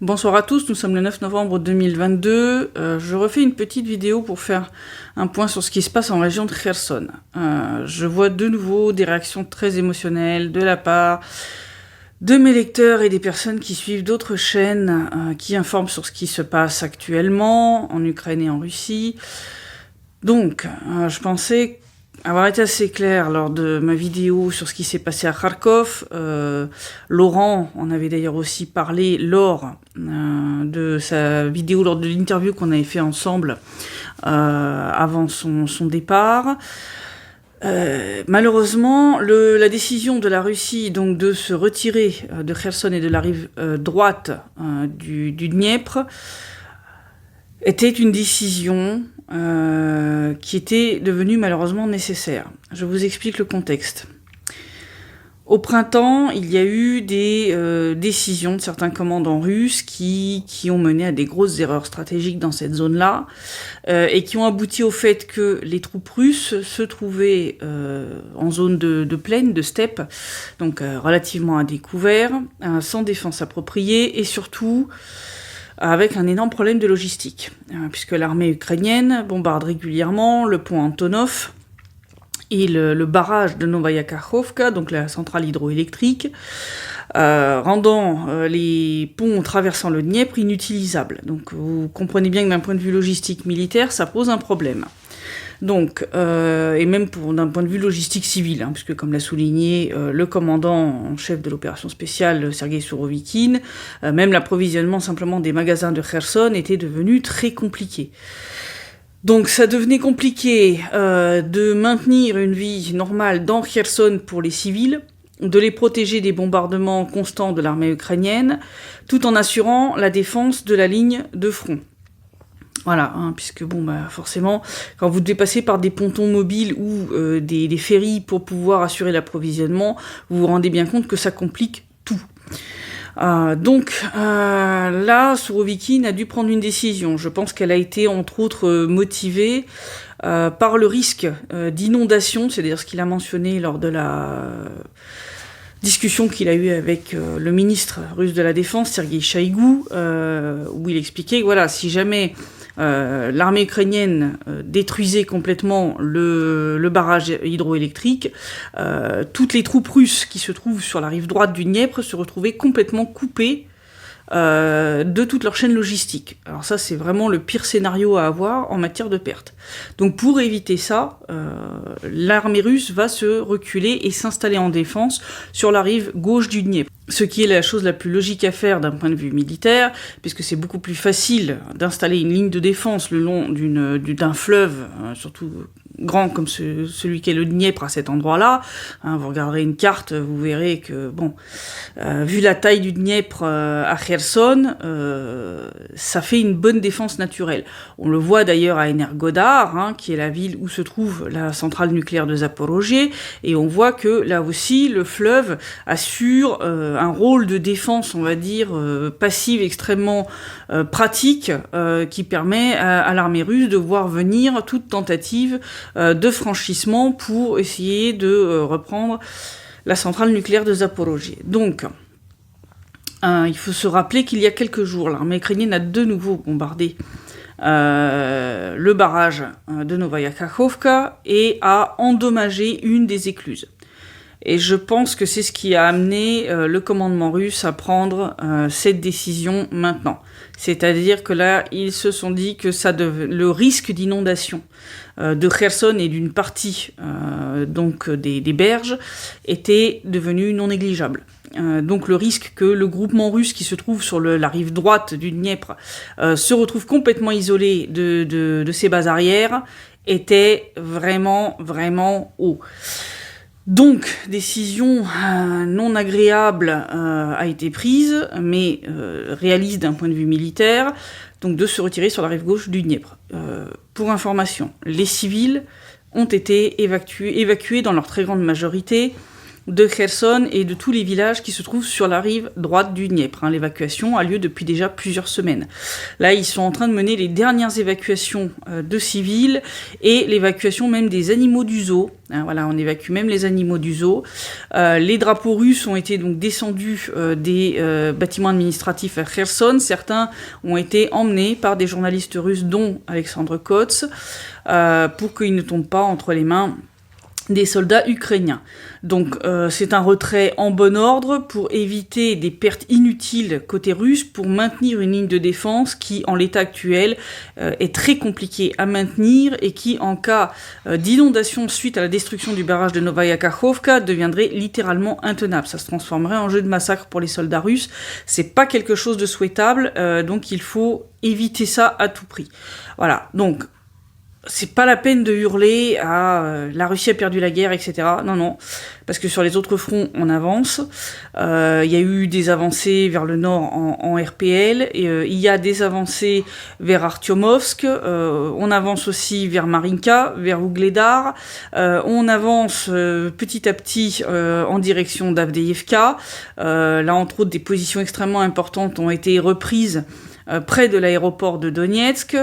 Bonsoir à tous, nous sommes le 9 novembre 2022. Je refais une petite vidéo pour faire un point sur ce qui se passe en région de Kherson. Je vois de nouveau des réactions très émotionnelles de la part de mes lecteurs et des personnes qui suivent d'autres chaînes qui informent sur ce qui se passe actuellement en Ukraine et en Russie. Donc, je pensais avoir été assez clair lors de ma vidéo sur ce qui s'est passé à Kharkov. Laurent en avait d'ailleurs aussi parlé lors de sa vidéo, lors de l'interview qu'on avait fait ensemble avant son départ. Malheureusement, la décision de la Russie donc, de se retirer de Kherson et de la rive droite du Dniepr était une décision qui était devenue malheureusement nécessaire. Je vous explique le contexte. Au printemps, il y a eu des décisions de certains commandants russes qui ont mené à des grosses erreurs stratégiques dans cette zone-là et qui ont abouti au fait que les troupes russes se trouvaient en zone de plaine, de steppe, donc relativement à découvert, sans défense appropriée et surtout avec un énorme problème de logistique, puisque l'armée ukrainienne bombarde régulièrement le pont Antonov et le barrage de Novaya Kakhovka, donc la centrale hydroélectrique, rendant les ponts traversant le Dniepr inutilisables. Donc vous comprenez bien que d'un point de vue logistique militaire, ça pose un problème. Donc, et même d'un point de vue logistique civil, puisque comme l'a souligné le commandant en chef de l'opération spéciale, Sergei Sourovikine, même l'approvisionnement simplement des magasins de Kherson était devenu très compliqué. Donc ça devenait compliqué de maintenir une vie normale dans Kherson pour les civils, de les protéger des bombardements constants de l'armée ukrainienne, tout en assurant la défense de la ligne de front. Voilà, puisque forcément, quand vous devez passer par des pontons mobiles ou des ferries pour pouvoir assurer l'approvisionnement, vous vous rendez bien compte que ça complique tout. Donc là, Sourovikine a dû prendre une décision. Je pense qu'elle a été entre autres motivée par le risque d'inondation, c'est d'ailleurs ce qu'il a mentionné lors de la discussion qu'il a eue avec le ministre russe de la Défense, Sergei Shoigu, où il expliquait que voilà, si jamais l'armée ukrainienne détruisait complètement le barrage hydroélectrique, toutes les troupes russes qui se trouvent sur la rive droite du Dniepr se retrouvaient complètement coupées de toute leur chaîne logistique. Alors ça, c'est vraiment le pire scénario à avoir en matière de pertes. Donc pour éviter ça, l'armée russe va se reculer et s'installer en défense sur la rive gauche du Dniepr. Ce qui est la chose la plus logique à faire d'un point de vue militaire, puisque c'est beaucoup plus facile d'installer une ligne de défense le long d'un fleuve, surtout grand comme celui qu'est le Dniepr à cet endroit-là. Vous regarderez une carte, vous verrez que, vu la taille du Dniepr à Kherson, ça fait une bonne défense naturelle. On le voit d'ailleurs à Energodar, qui est la ville où se trouve la centrale nucléaire de Zaporozhye, et on voit que là aussi, le fleuve assure un rôle de défense, on va dire, passive extrêmement pratique, qui permet à l'armée russe de voir venir toute tentative de franchissement pour essayer de reprendre la centrale nucléaire de Zaporozhye. Donc, il faut se rappeler qu'il y a quelques jours, l'armée ukrainienne a de nouveau bombardé le barrage de Novaya Kakhovka et a endommagé une des écluses. Et je pense que c'est ce qui a amené le commandement russe à prendre cette décision maintenant. C'est-à-dire que là, ils se sont dit que le risque d'inondation de Kherson et d'une partie donc des berges était devenu non négligeable. Donc le risque que le groupement russe qui se trouve sur la rive droite du Dniepr se retrouve complètement isolé de ses bases arrières était vraiment, vraiment haut. Donc, décision non agréable a été prise, mais réaliste d'un point de vue militaire, donc de se retirer sur la rive gauche du Dniepr. Pour information, les civils ont été évacués dans leur très grande majorité de Kherson et de tous les villages qui se trouvent sur la rive droite du Dniepr. L'évacuation a lieu depuis déjà plusieurs semaines. Là, ils sont en train de mener les dernières évacuations de civils et l'évacuation même des animaux du zoo. Voilà, on évacue même les animaux du zoo. Les drapeaux russes ont été donc descendus des bâtiments administratifs à Kherson. Certains ont été emmenés par des journalistes russes, dont Alexandre Kotz, pour qu'ils ne tombent pas entre les mains des soldats ukrainiens. Donc c'est un retrait en bon ordre pour éviter des pertes inutiles côté russe, pour maintenir une ligne de défense qui, en l'état actuel, est très compliquée à maintenir et qui, en cas d'inondation suite à la destruction du barrage de Novaya Kakhovka, deviendrait littéralement intenable. Ça se transformerait en jeu de massacre pour les soldats russes. C'est pas quelque chose de souhaitable, donc il faut éviter ça à tout prix. Voilà, donc c'est pas la peine de hurler à la Russie a perdu la guerre, etc. Non, non, parce que sur les autres fronts, on avance. Il y a eu des avancées vers le nord en RPL, et il y a des avancées vers Artyomovsk, on avance aussi vers Marinka, vers Ougledar, on avance petit à petit en direction d'Avdeïevka. Là, entre autres, des positions extrêmement importantes ont été reprises près de l'aéroport de Donetsk,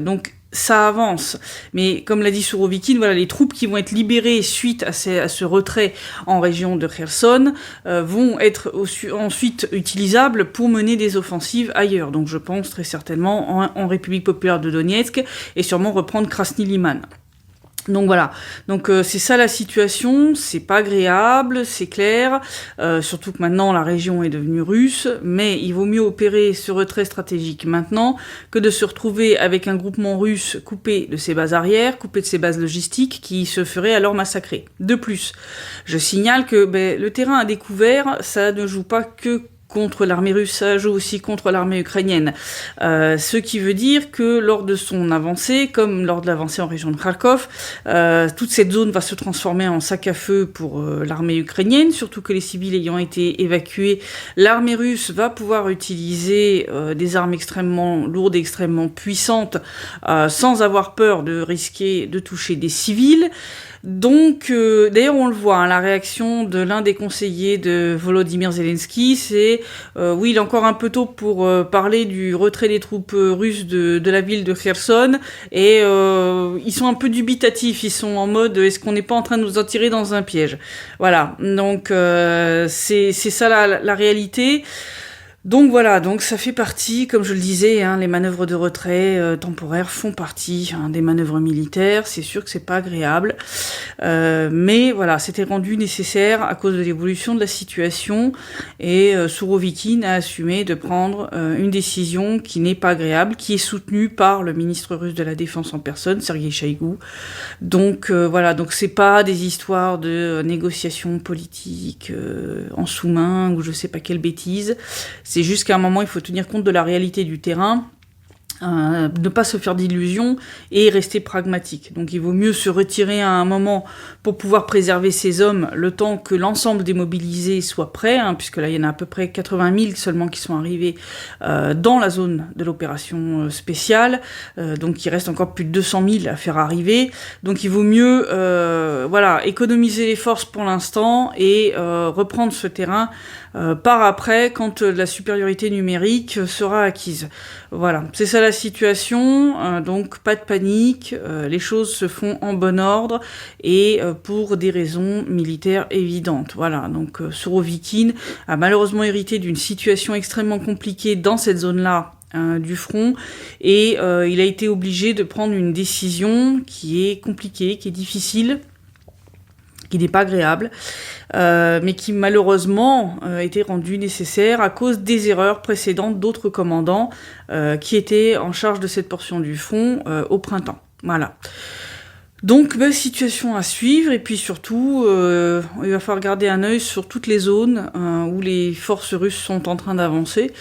donc ça avance, mais comme l'a dit Sourovikine, voilà, les troupes qui vont être libérées suite à ce retrait en région de Kherson vont être ensuite utilisables pour mener des offensives ailleurs. Donc je pense très certainement en République populaire de Donetsk et sûrement reprendre Krasny Liman. Donc voilà, donc c'est ça la situation, c'est pas agréable, c'est clair, surtout que maintenant la région est devenue russe, mais il vaut mieux opérer ce retrait stratégique maintenant que de se retrouver avec un groupement russe coupé de ses bases arrières, coupé de ses bases logistiques, qui se ferait alors massacrer. De plus, je signale que le terrain à découvert, ça ne joue pas que contre l'armée russe, ça joue aussi contre l'armée ukrainienne. Ce qui veut dire que lors de son avancée, comme lors de l'avancée en région de Kharkov, toute cette zone va se transformer en sac à feu pour l'armée ukrainienne, surtout que les civils ayant été évacués, l'armée russe va pouvoir utiliser des armes extrêmement lourdes et extrêmement puissantes, sans avoir peur de risquer de toucher des civils. Donc, d'ailleurs, on le voit, la réaction de l'un des conseillers de Volodymyr Zelensky, c'est oui, il est encore un peu tôt pour parler du retrait des troupes russes de la ville de Kherson, et ils sont un peu dubitatifs, ils sont en mode est-ce qu'on n'est pas en train de nous en tirer dans un piège? Voilà, donc c'est ça la réalité. Donc voilà, donc ça fait partie, comme je le disais, les manœuvres de retrait temporaires font partie des manœuvres militaires. C'est sûr que c'est pas agréable, mais voilà, c'était rendu nécessaire à cause de l'évolution de la situation, et Sourovikine a assumé de prendre une décision qui n'est pas agréable, qui est soutenue par le ministre russe de la Défense en personne, Sergei Shoigu. Donc voilà, donc c'est pas des histoires de négociations politiques en sous-main ou je sais pas quelle bêtise. C'est juste qu'à un moment, il faut tenir compte de la réalité du terrain, ne pas se faire d'illusions et rester pragmatique. Donc il vaut mieux se retirer à un moment pour pouvoir préserver ses hommes le temps que l'ensemble des mobilisés soit prêt, puisque là il y en a à peu près 80 000 seulement qui sont arrivés dans la zone de l'opération spéciale, donc il reste encore plus de 200 000 à faire arriver. Donc il vaut mieux voilà, économiser les forces pour l'instant et reprendre ce terrain par après quand la supériorité numérique sera acquise. Voilà, c'est ça la situation, donc pas de panique, les choses se font en bon ordre et pour des raisons militaires évidentes. Voilà, donc Sourovikine a malheureusement hérité d'une situation extrêmement compliquée dans cette zone-là du front, et il a été obligé de prendre une décision qui est compliquée, qui est difficile, qui n'est pas agréable, mais qui malheureusement était rendue nécessaire à cause des erreurs précédentes d'autres commandants qui étaient en charge de cette portion du front au printemps. Voilà. Donc, situation à suivre, et puis surtout, il va falloir garder un œil sur toutes les zones où les forces russes sont en train d'avancer,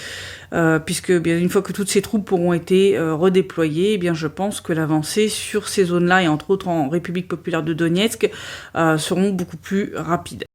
puisque bien une fois que toutes ces troupes auront été redéployées, eh bien je pense que l'avancée sur ces zones-là, et entre autres en République populaire de Donetsk, seront beaucoup plus rapides.